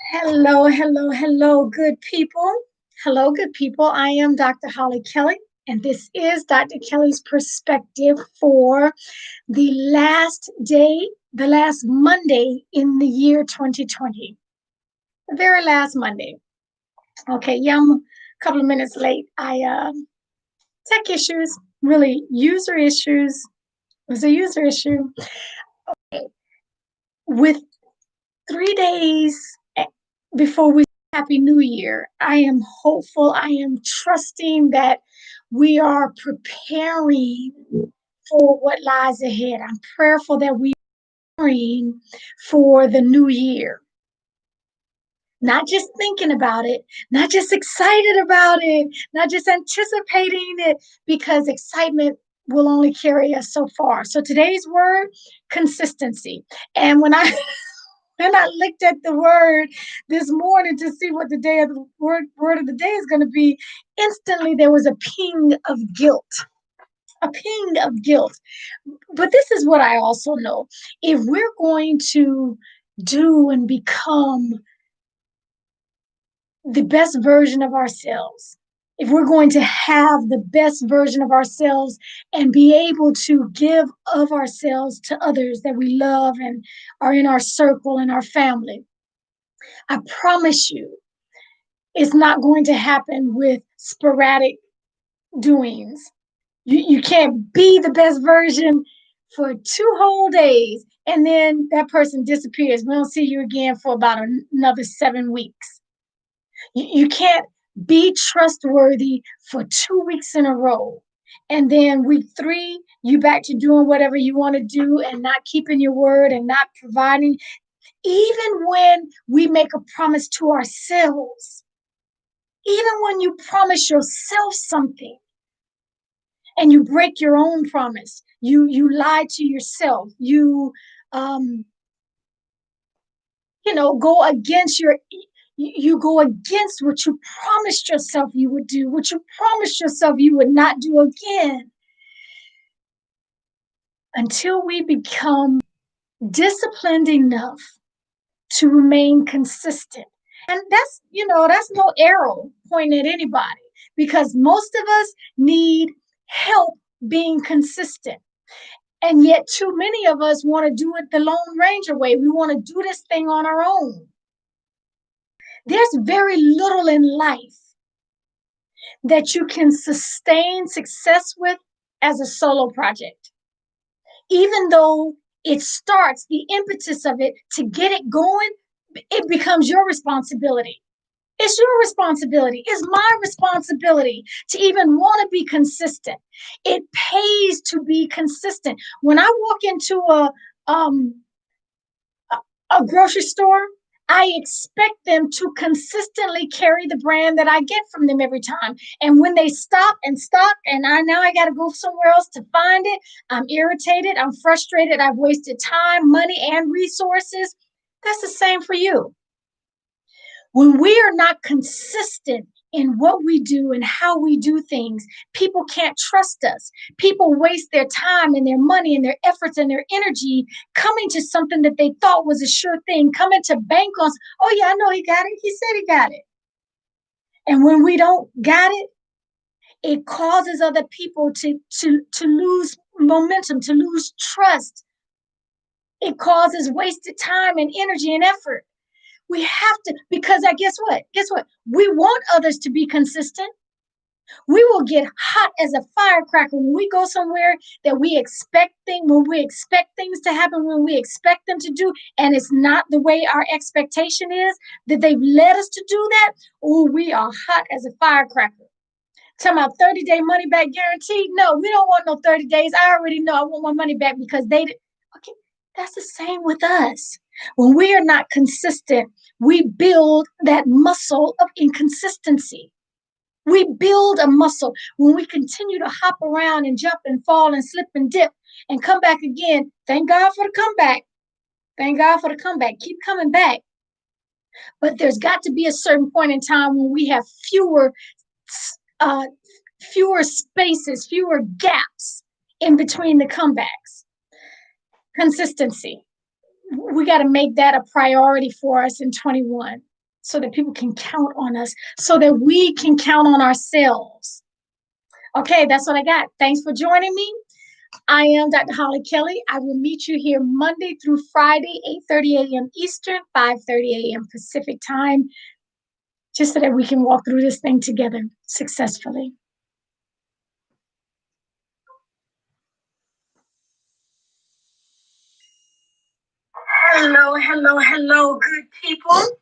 Hello, hello, hello, good people. Hello, good people. I am Dr. Hollie Kelly, and this is Dr. Kelly's perspective for the last day, the last Monday in the year 2020. The very last Monday. Okay, yeah, I'm a couple of minutes late. Tech issues, really user issues. It was a user issue. With 3 days before we Happy New Year. I am hopeful. I am trusting that we are preparing for what lies ahead. I'm prayerful that we are preparing for the new year. Not just thinking about it, not just excited about it, not just anticipating it, because excitement will only carry us so far. So today's word, consistency. And when I Then I looked at the word this morning to see what the day of the word of the day is going to be. Instantly, there was a ping of guilt, a ping of guilt. But this is what I also know: if we're going to do and become the best version of ourselves, if we're going to have the best version of ourselves and be able to give of ourselves to others that we love and are in our circle and our family, I promise you, it's not going to happen with sporadic doings. You can't be the best version for 2 whole days and then that person disappears. We don't see you again for about another 7 weeks. You can't be trustworthy for 2 weeks in a row. And then week three, you back to doing whatever you want to do and not keeping your word and not providing. Even when we make a promise to ourselves, even when you promise yourself something and you break your own promise, you lie to yourself, um go against you go against what you promised yourself you would do, what you promised yourself you would not do again. Until we become disciplined enough to remain consistent. And that's no arrow pointing at anybody, because most of us need help being consistent. And yet, too many of us want to do it the Lone Ranger way. We want to do this thing on our own. There's very little in life that you can sustain success with as a solo project. Even though it starts, the impetus of it to get it going, it becomes your responsibility. It's your responsibility. It's my responsibility to even want to be consistent. It pays to be consistent. When I walk into a grocery store, I expect them to consistently carry the brand that I get from them every time. And when they stop and I got to go somewhere else to find it, I'm irritated, I'm frustrated, I've wasted time, money, and resources. That's the same for you. When we are not consistent in what we do and how we do things, people can't trust us. People waste their time and their money and their efforts and their energy coming to something that they thought was a sure thing, coming to bank on, oh yeah, I know he got it. He said he got it. And when we don't got it, it causes other people to lose momentum, to lose trust. It causes wasted time and energy and effort. We have to, because guess what? Guess what? We want others to be consistent. We will get hot as a firecracker when we go somewhere that we expect things, when we expect things to happen, when we expect them to do, and it's not the way our expectation is, that they've led us to do that. Oh, we are hot as a firecracker. Talking about 30-day money back guarantee. No, we don't want no 30 days. I already know I want my money back because they did. Okay, that's the same with us. When we are not consistent, we build that muscle of inconsistency. We build a muscle when we continue to hop around and jump and fall and slip and dip and come back again. Thank God for the comeback. Thank God for the comeback. Keep coming back. But there's got to be a certain point in time when we have uh, fewer spaces, fewer gaps in between the comebacks. Consistency. we got to make that a priority for us in 21 so that people can count on us, so that we can count on ourselves. Okay, that's what I got. Thanks for joining me. I am Dr. Hollie Kelly. I will meet you here Monday through Friday, 8:30 a.m. Eastern, 5:30 a.m. Pacific time, just so that we can walk through this thing together successfully. Hello, hello, hello, good people.